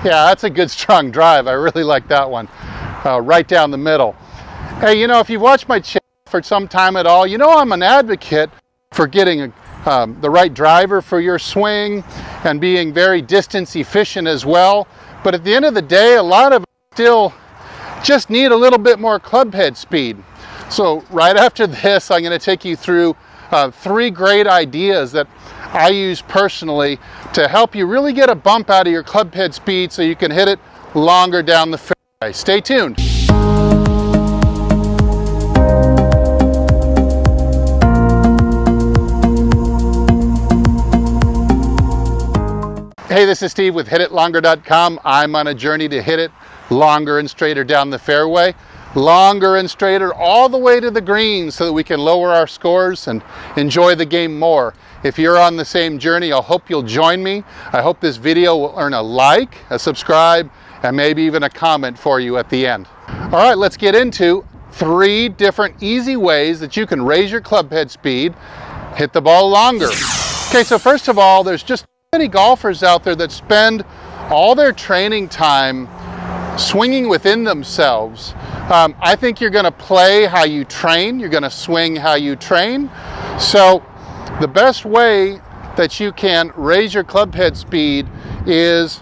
Yeah, that's a good strong drive. I really like that one. Right down the middle. Hey, you know, if you've watched my channel for some time at all, you know I'm an advocate for getting the right driver for your swing and being very distance efficient as well. But at the end of the day, a lot of us still just need a little bit more club head speed. So right after this, I'm going to take you through 3 great ideas that I use personally to help you really get a bump out of your club head speed so you can hit it longer down the fairway. Stay tuned. Hey, this is Steve with HitItLonger.com. I'm on a journey to hit it longer and straighter down the fairway. Longer and straighter all the way to the green so that we can lower our scores and enjoy the game more. If you're on the same journey, I hope you'll join me. I hope this video will earn a like, a subscribe, and maybe even a comment for you at the end. All right, let's get into 3 different easy ways that you can raise your club head speed, hit the ball longer. Okay, so first of all, there's just many golfers out there that spend all their training time swinging within themselves. I think you're going to play how you train. You're going to swing how you train. So the best way that you can raise your club head speed is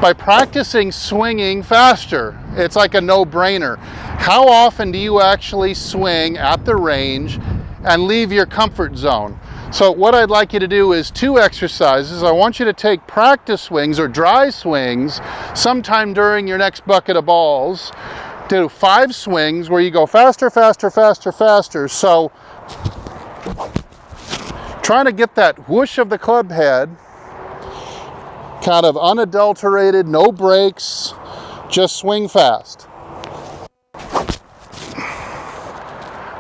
by practicing swinging faster. It's like a no-brainer. How often do you actually swing at the range and leave your comfort zone? So what I'd like you to do is 2 exercises. I want you to take practice swings or dry swings sometime during your next bucket of balls. Do 5 swings where you go faster, faster, faster, faster. So trying to get that whoosh of the club head, kind of unadulterated, no brakes, just swing fast.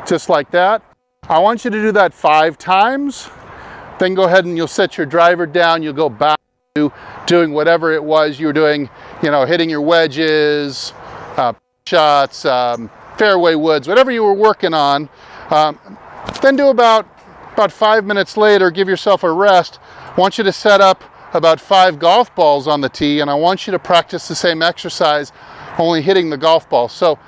Just like that. I want you to do that 5 times. Then go ahead and you'll set your driver down. You'll go back to doing whatever it was you were doing, you know, hitting your wedges, shots, fairway woods, whatever you were working on. Then do about 5 minutes later, give yourself a rest. I want you to set up about 5 golf balls on the tee, and I want you to practice the same exercise, only hitting the golf ball. So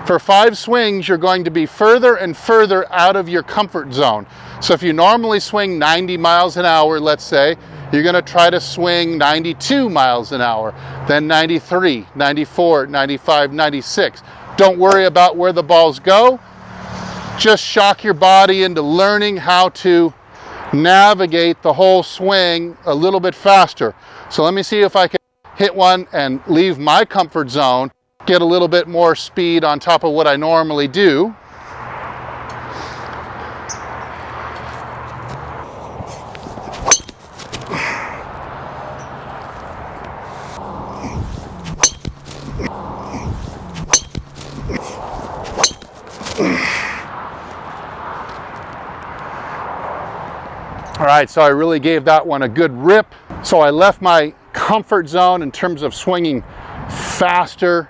for 5 swings, you're going to be further and further out of your comfort zone. So if you normally swing 90 miles an hour, let's say, you're going to try to swing 92 miles an hour, then 93, 94, 95, 96. Don't worry about where the balls go. Just shock your body into learning how to navigate the whole swing a little bit faster. So let me see if I can hit one and leave my comfort zone, get a little bit more speed on top of what I normally do. All right, so I really gave that one a good rip. So I left my comfort zone in terms of swinging faster.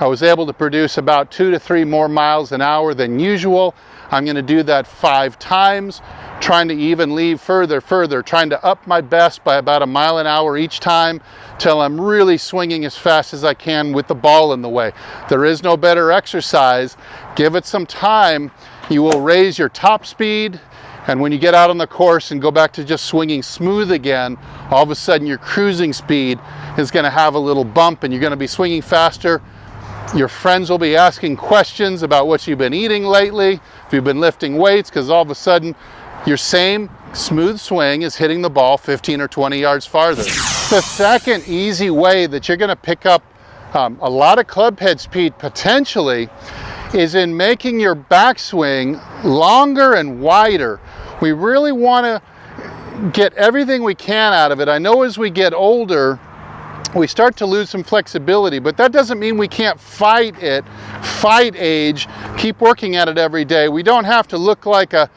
I was able to produce about 2 to 3 more miles an hour than usual. I'm going to do that 5 times, trying to even leave further, trying to up my best by about 1 mile an hour each time till I'm really swinging as fast as I can with the ball in the way. There is no better exercise. Give it some time. You will raise your top speed, and when you get out on the course and go back to just swinging smooth again, all of a sudden your cruising speed is going to have a little bump and you're going to be swinging faster. Your friends will be asking questions about what you've been eating lately, if you've been lifting weights, because all of a sudden your same smooth swing is hitting the ball 15 or 20 yards farther. The second easy way that you're going to pick up a lot of club head speed potentially is in making your backswing longer and wider. We really want to get everything we can out of it. I know as we get older, we start to lose some flexibility, but that doesn't mean we can't fight age, keep working at it every day. We don't have to look like a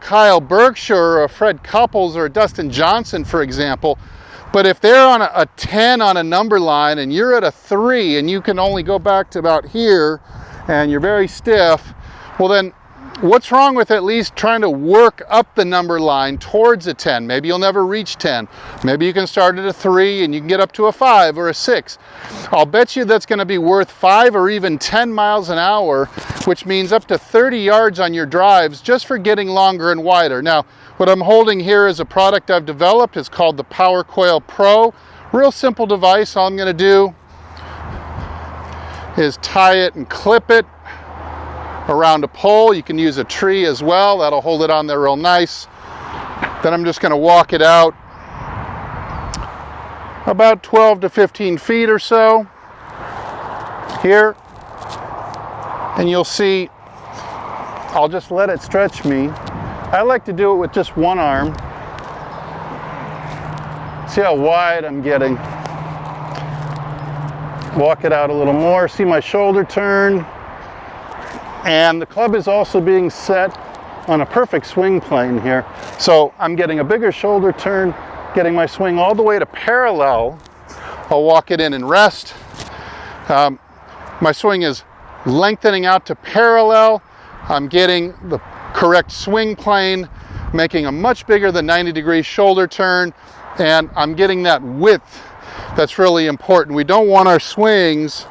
Kyle Berkshire or a Fred Couples or a Dustin Johnson, for example. But if they're on a 10 on a number line and you're at a 3 and you can only go back to about here and you're very stiff, well then what's wrong with at least trying to work up the number line towards a 10? Maybe you'll never reach 10. Maybe you can start at a 3 and you can get up to a 5 or a 6. I'll bet you that's going to be worth 5 or even 10 miles an hour, which means up to 30 yards on your drives just for getting longer and wider. Now, what I'm holding here is a product I've developed. It's called the POWER COIL PRO. Real simple device. All I'm going to do is tie it and clip it around a pole. You can use a tree as well. That'll hold it on there real nice. Then I'm just going to walk it out about 12 to 15 feet or so here. And you'll see, I'll just let it stretch me. I like to do it with just one arm. See how wide I'm getting. Walk it out a little more. See my shoulder turn. And the club is also being set on a perfect swing plane here. So I'm getting a bigger shoulder turn, getting my swing all the way to parallel. I'll walk it in and rest. My swing is lengthening out to parallel. I'm getting the correct swing plane, making a much bigger than 90-degree shoulder turn, and I'm getting that width that's really important. We don't want our swings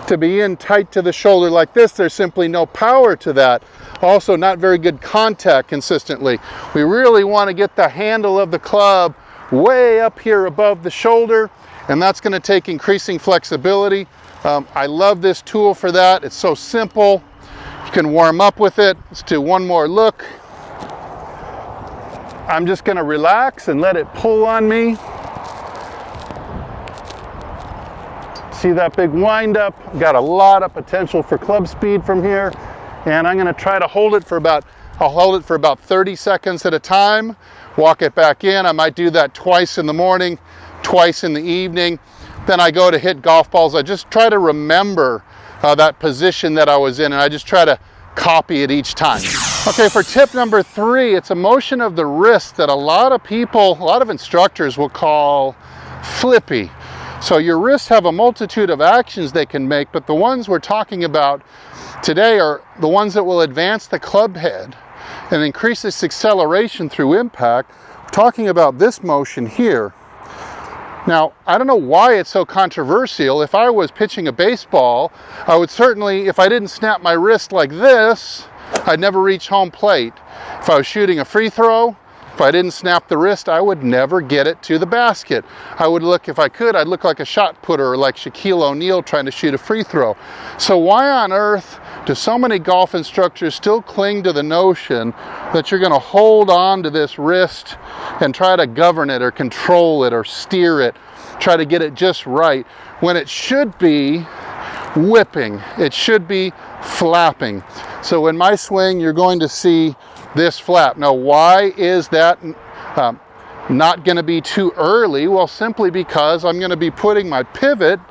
to be in tight to the shoulder like this. There's simply no power to that. Also, not very good contact consistently. We really want to get the handle of the club way up here above the shoulder, and that's going to take increasing flexibility. I love this tool for that. It's so simple. You can warm up with it. Let's do one more look. I'm just going to relax and let it pull on me. See that big wind up? Got a lot of potential for club speed from here. And I'm going to try to hold it for about 30 seconds at a time. Walk it back in. I might do that twice in the morning, twice in the evening. Then I go to hit golf balls. I just try to remember that position that I was in, and I just try to copy it each time. Okay, for tip number 3, it's a motion of the wrist that a lot of instructors will call flippy. So your wrists have a multitude of actions they can make, but the ones we're talking about today are the ones that will advance the club head and increase its acceleration through impact. We're talking about this motion here. Now, I don't know why it's so controversial. If I was pitching a baseball, I would certainly, if I didn't snap my wrist like this, I'd never reach home plate. If I was shooting a free throw, if I didn't snap the wrist, I would never get it to the basket. I would look, if I could, I'd look like a shot putter or like Shaquille O'Neal trying to shoot a free throw. So why on earth do so many golf instructors still cling to the notion that you're going to hold on to this wrist and try to govern it or control it or steer it, try to get it just right, when it should be whipping, it should be flapping. So in my swing, you're going to see this flap. Now, why is that not going to be too early? Well, simply because I'm going to be putting my pivot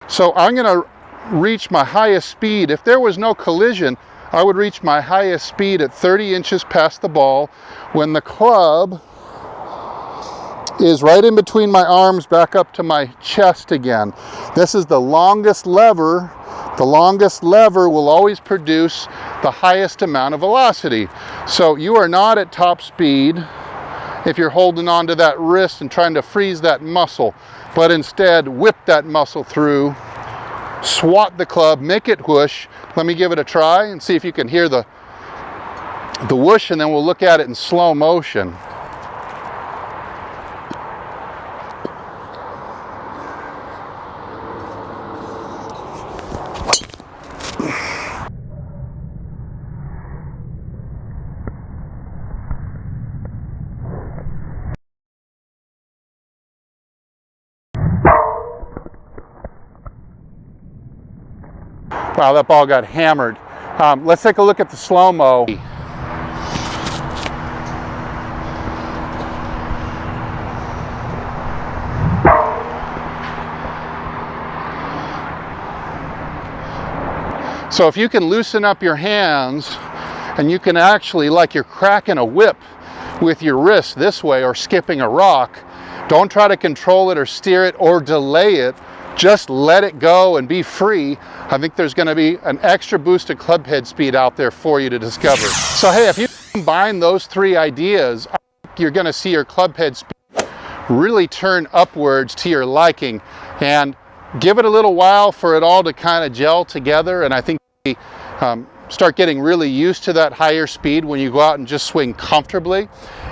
so I'm going to reach my highest speed. If there was no collision, I would reach my highest speed at 30 inches past the ball when the club is right in between my arms back up to my chest again. This is the longest lever. The longest lever will always produce the highest amount of velocity. So you are not at top speed if you're holding on to that wrist and trying to freeze that muscle, but instead whip that muscle through, swat the club, make it whoosh. Let me give it a try and see if you can hear the whoosh, and then we'll look at it in slow motion. Wow, that ball got hammered. Let's take a look at the slow-mo. So if you can loosen up your hands and you can actually, like you're cracking a whip with your wrist this way or skipping a rock. Don't try to control it or steer it or delay it. Just let it go and be free. I think there's going to be an extra boost of clubhead speed out there for you to discover. So hey, if you combine those three ideas, you're going to see your clubhead speed really turn upwards to your liking, and give it a little while for it all to kind of gel together. And I think you start getting really used to that higher speed when you go out and just swing comfortably,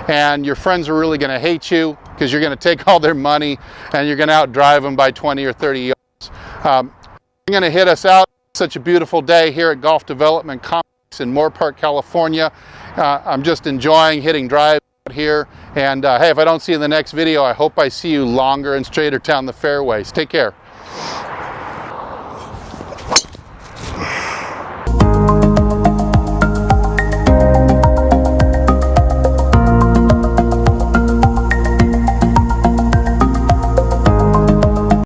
and your friends are really going to hate you because you're going to take all their money and you're going to outdrive them by 20 or 30 yards. You're going to hit us out. Such a beautiful day here at Golf Development Complex in Moorpark, California. I'm just enjoying hitting drives out here, and hey, if I don't see you in the next video, I hope I see you longer and straighter down the fairways. Take care.